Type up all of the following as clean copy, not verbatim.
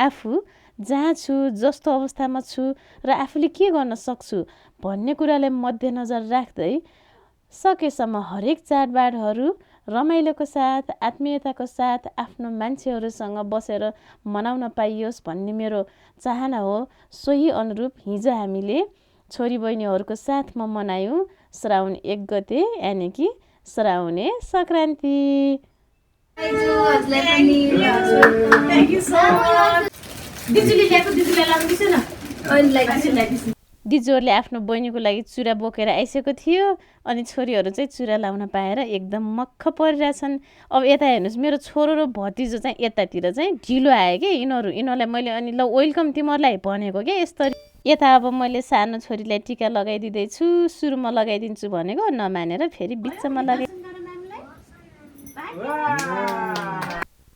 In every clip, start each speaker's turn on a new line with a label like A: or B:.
A: आफू जहाँ छु, जस्तो अवस्थामा छु र आफूले के गर्न सक्छु भन्ने कुरालाई मध्यनजर राख्दै सकेसम्म हरेक चाडबाडहरू रमाइलोको साथ, आत्मीयताको साथ आफ्नो मान्छेहरूसँग बसेर मनाउन पाइयोस् भन्ने मेरो चाहना हो। सोही अनुरूप हिजो हामीले छोरी बहिनीहरूको साथमा मनायौँ श्रावण 1 गते यानि कि श्रावणे संक्रान्ति। दिजुहरूले आफ्नो बहिनीको लागि चुरा बोकेर आइसकेको थियो अनि छोरीहरू चाहिँ चुरा लाउन पाएर एकदम मक्ख परिरहेछन्। अब यता हेर्नुहोस्, मेरो छोरो र भतिजो चाहिँ यतातिर चाहिँ ढिलो आयो कि यिनीहरूलाई मैले अनि ल वेलकम तिमीहरूलाई भनेको के यस्तरी। यता अब मैले सानो छोरीलाई टिका लगाइदिँदैछु, सुरुमा लगाइदिन्छु भनेको नमानेर फेरि बिचमा लगाइ।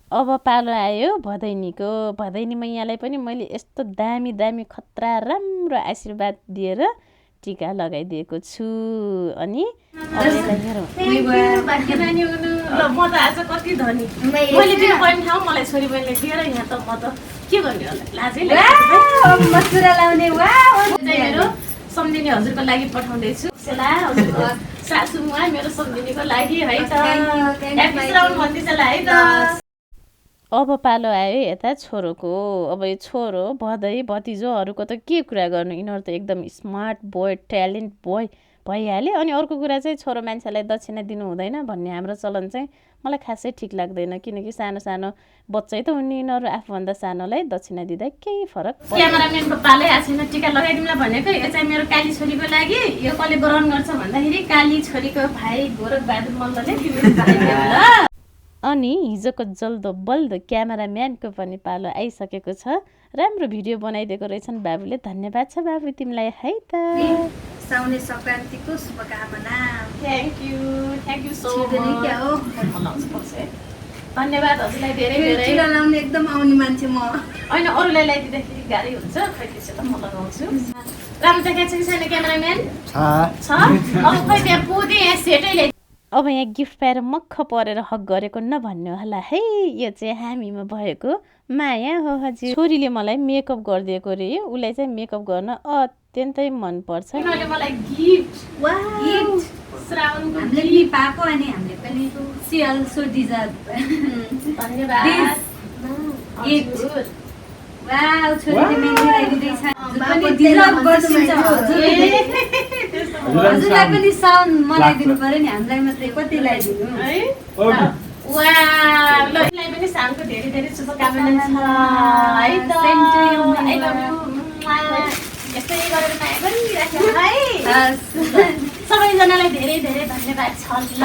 A: अब पालो आयो भदैनीको। भदैनी मैयालाई पनि मैले यस्तो दामी दामी खतरा राम्रो आशीर्वाद दिएर टिका लगाइदिएको छु। अनि सम्झिने हजुरको लागि पठाउँदैछु। सासुमा मेरो सम्झिनेको लागि है त। अब पालो आयो यता छोरोको। अब यो छोरो भदै भतिजोहरूको त के कुरा गर्नु, यिनीहरू त एकदम स्मार्ट बोय, ट्यालेन्ट बोय भइहाल्यो। अनि अर्को कुरा चाहिँ छोरो मान्छेलाई दक्षिणा दिनु हुँदैन भन्ने हाम्रो चलन चाहिँ मलाई खासै ठिक लाग्दैन, किनकि सानो सानो बच्चै त हुने यिनीहरू, आफूभन्दा सानोलाई दक्षिणा दिँदा केही फरक। क्यामेराम्यानको पालै आएको छैन, टिका लगाइदिउँला भनेको। यो चाहिँ मेरो काली छोरीको लागि। यो कसले ग्रहण गर्छ भन्दाखेरि काली छोरीको भाइ गोरख बहादुर मल्लले। अनि हिजोको जल्दो बल्दो क्यामेराम्यानको पनि पालो आइसकेको छ। राम्रो भिडियो बनाइदिएको रहेछन् बाबुले। धन्यवाद छ बाबु तिमीलाई है त।
B: श्रावणे संक्रान्तिको शुभकामना।
A: Thank you so much. धन्यवाद हजुरलाई धेरै धेरै।
B: टिका लाउने एकदम आउने मान्छे म
A: होइन, अरूलाई लगाइदिँदाखेरि गाह्रै हुन्छ, खै त्यसो त म लगाउँछु। राम्रो देखाएको छ कि छैन क्यामेराम्यान? छ। अब खै त्यहाँ पुगेँ, यहाँ सेटै ल्याइ। अब यहाँ गिफ्ट पाएर मक्ख परेर हक गरेको नभन्नु होला है। यो चाहिँ हामीमा भएको माया हो हजुर। छोरीले मलाई मेकअप गरिदिएको रे। उसलाई चाहिँ मेकअप गर्न अत्यन्तै मनपर्छ। मलाई गिफ्ट श्रावणको
B: हामीले पाएको अनि हामीले पनि सी अल्सो डिजर्भ।
A: धन्यवाद।
B: वाउ, छोरीले मेहन्दी लगाइदिँदैछ। पनि डिजर्भ गर्नुहुन्छ हजुर। हजुरलाई पनि साउन्ड मलाई दिनु पर्यो नि, हामीलाई मात्रै कति लगाइदिनु
A: है। वाउ, ल यसलाई पनि साउन्डको धेरै धेरै शुभकामना छ है त। I love you. यस्तै गरेर माया गरिराख्नु है। सबैजनालाई धेरै धेरै धन्यवाद छ। ल